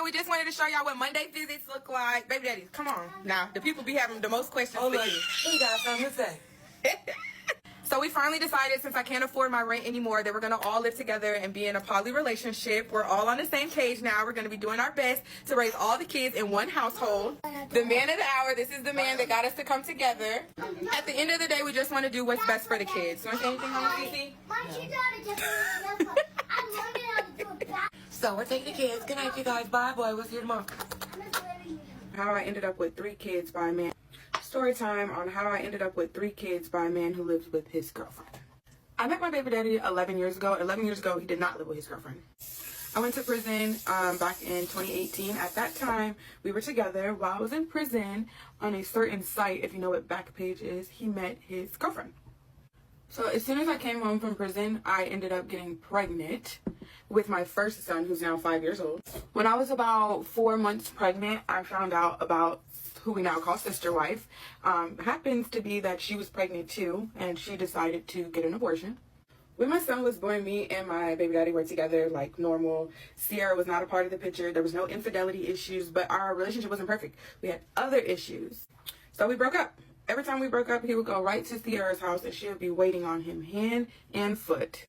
we just wanted to show y'all what Monday visits look like. Baby daddies, come on. Now, the people be having the most questions for you. He got something to say. So we finally decided, since I can't afford my rent anymore, that we're going to all live together and be in a poly relationship. We're all on the same page now. We're going to be doing our best to raise all the kids in one household. The man of the hour, this is the man that got us to come together. At the end of the day, we just want to do what's best for the kids. You want to say anything on the CC? So we're taking the kids. Good night, you guys. Bye, boy. We'll see you tomorrow. How I ended up with 3 kids by a man. Story time on how I ended up with 3 kids by a man who lives with his girlfriend. I met my baby daddy 11 years ago. 11 years ago, he did not live with his girlfriend. I went to prison back in 2018. At that time, we were together. While I was in prison, on a certain site, if you know what Backpage is, he met his girlfriend. So as soon as I came home from prison, I ended up getting pregnant with my first son, who's now 5 years old. When I was about 4 months pregnant, I found out about who we now call sister wife. Happens to be that she was pregnant too, and she decided to get an abortion. When my son was born, me and my baby daddy were together like normal. Sierra was not a part of the picture. There was no infidelity issues, but our relationship wasn't perfect. We had other issues. So we broke up. Every time we broke up, he would go right to Sierra's house and she would be waiting on him hand and foot.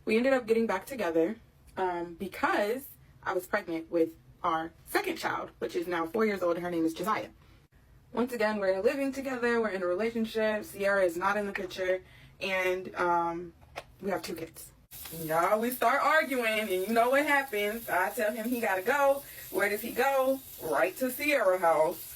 We ended up getting back together because I was pregnant with our second child, which is now 4 years old, and her name is Josiah. Once again, we're living together, we're in a relationship, Sierra is not in the picture, and we have 2 kids. Y'all, we start arguing, and you know what happens. I tell him he gotta go. Where does he go? Right to Sierra's house.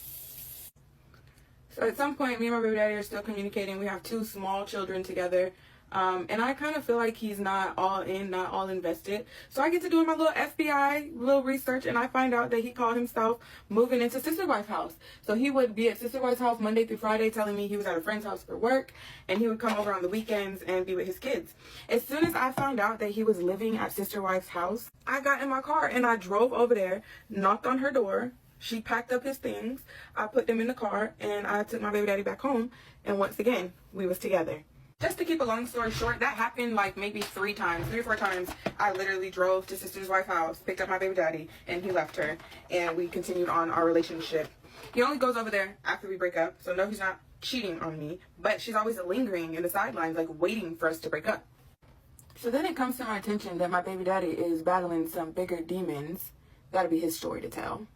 So at some point, me and my baby daddy are still communicating. We have 2 small children together. And I kind of feel like he's not all in, not all invested. So I get to doing my little FBI little research, and I find out that he called himself moving into Sister Wife's house. So he would be at Sister Wife's house Monday through Friday, telling me he was at a friend's house for work, and he would come over on the weekends and be with his kids. As soon as I found out that he was living at Sister Wife's house, I got in my car and I drove over there, knocked on her door. She packed up his things. I put them in the car, and I took my baby daddy back home. And once again, we was together. Just to keep a long story short, that happened like maybe 3 or 4 times. I literally drove to Sister's Wife's house, picked up my baby daddy, and he left her. And we continued on our relationship. He only goes over there after we break up. So no, he's not cheating on me. But she's always lingering in the sidelines, like waiting for us to break up. So then it comes to my attention that my baby daddy is battling some bigger demons. That'll be his story to tell.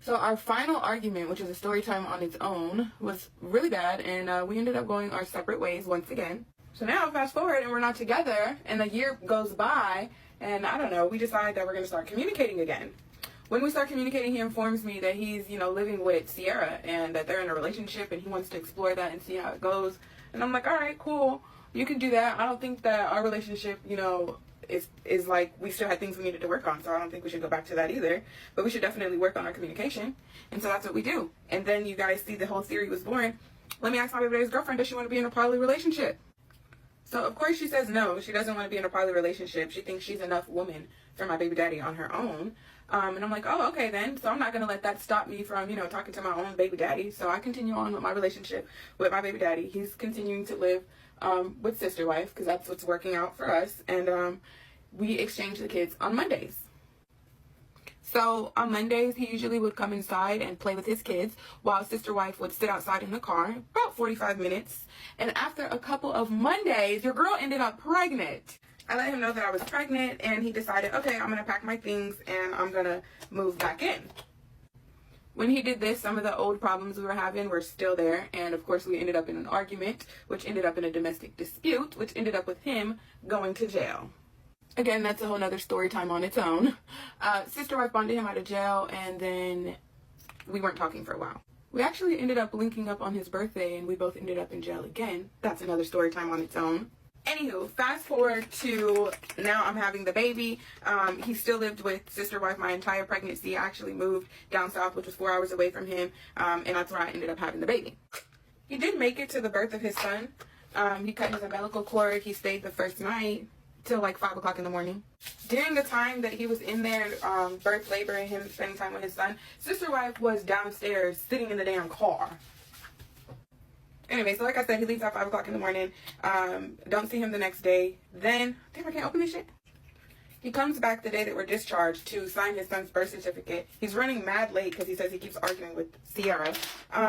So our final argument, which was a story time on its own, was really bad, and we ended up going our separate ways once again. So now, fast forward, and we're not together, and a year goes by, and I don't know, we decide that we're going to start communicating again. When we start communicating, he informs me that he's, living with Sierra, and that they're in a relationship, and he wants to explore that and see how it goes. And I'm like, all right, cool, you can do that. I don't think that our relationship, is like, we still had things we needed to work on, so I don't think we should go back to that either. But we should definitely work on our communication. And so that's what we do. And then you guys see the whole theory was born. Let me ask my baby daddy's girlfriend, does she want to be in a poly relationship? So of course she says no, she doesn't want to be in a poly relationship. She thinks she's enough woman for my baby daddy on her own. And I'm like, oh, okay then. So I'm not going to let that stop me from, talking to my own baby daddy. So I continue on with my relationship with my baby daddy. He's continuing to live with Sister Wife, because that's what's working out for us. And we exchange the kids on Mondays. So on Mondays, he usually would come inside and play with his kids, while Sister Wife would sit outside in the car about 45 minutes. And after a couple of Mondays, your girl ended up pregnant. I let him know that I was pregnant, and he decided, okay, I'm going to pack my things and I'm going to move back in. When he did this, some of the old problems we were having were still there. And of course, we ended up in an argument, which ended up in a domestic dispute, which ended up with him going to jail. Again, that's a whole nother story time on its own. Sister Wife bonded him out of jail, and then we weren't talking for a while. We actually ended up linking up on his birthday, and we both ended up in jail again. That's another story time on its own. Anywho, fast forward to now I'm having the baby. He still lived with Sister Wife my entire pregnancy. I actually moved down south, which was 4 hours away from him, and that's where I ended up having the baby. He did make it to the birth of his son. He cut his umbilical cord. He stayed the first night till like 5 o'clock in the morning. During the time that he was in there, birth, labor, and him spending time with his son, Sister Wife was downstairs sitting in the damn car. Anyway, so like I said, he leaves at 5 o'clock in the morning. Don't see him the next day. Then, damn, I can't open this shit. He comes back the day that we're discharged to sign his son's birth certificate. He's running mad late because he says he keeps arguing with Sierra.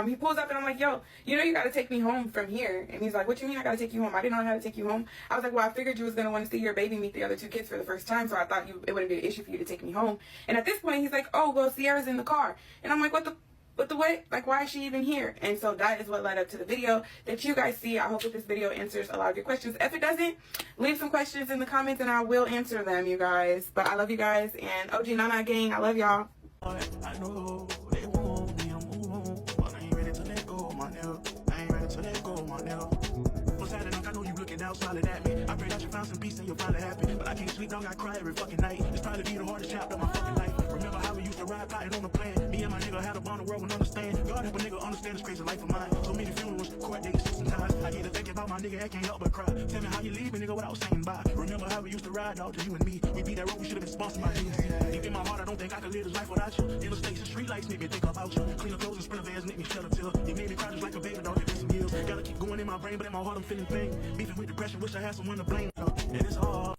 He pulls up and I'm like, yo, you know you got to take me home from here. And he's like, what you mean I got to take you home? I didn't know how to take you home. I was like, well, I figured you was going to want to see your baby meet the other two kids for the first time, so I thought it wouldn't be an issue for you to take me home. And at this point, he's like, oh, well, Sierra's in the car. And I'm like, what the what? Like, why is she even here? And so that is what led up to the video that you guys see. I hope that this video answers a lot of your questions. If it doesn't, leave some questions in the comments and I will answer them, you guys. But I love you guys, and OG Nana gang, I love y'all. I know they want me to move on, but I ain't ready to let go, my nigga. I ain't ready to let go, my nigga. What's that? I know you looking out solid at me. I pray that you found some peace and you're finally happy. But I can't sleep, dog. I cry every fucking night. It's probably be the hardest chapter of my fucking life. Remember how we used to ride, plotting on the plan. Me and my nigga had a bond, the world would understand. God help a nigga understand this crazy life of mine. So many funerals, court dates, sometimes I get to thinking about my nigga, I can't help but cry. Tell me how you leaving, nigga, without saying bye. Remember how we used to ride, dog, to you and me. We beat that road, we should have been sponsored by DZ. Deep in my heart, I don't think I could live this life without you. Interstates and street lights make me think about you. Cleaner clothes and sprinter vans make me shed a tear. You made me cry just like a baby, dog, it's been some years. Gotta keep going in my brain, but in my heart I'm feeling pain. Beefing with depression, wish I had someone to blame. And it's hard.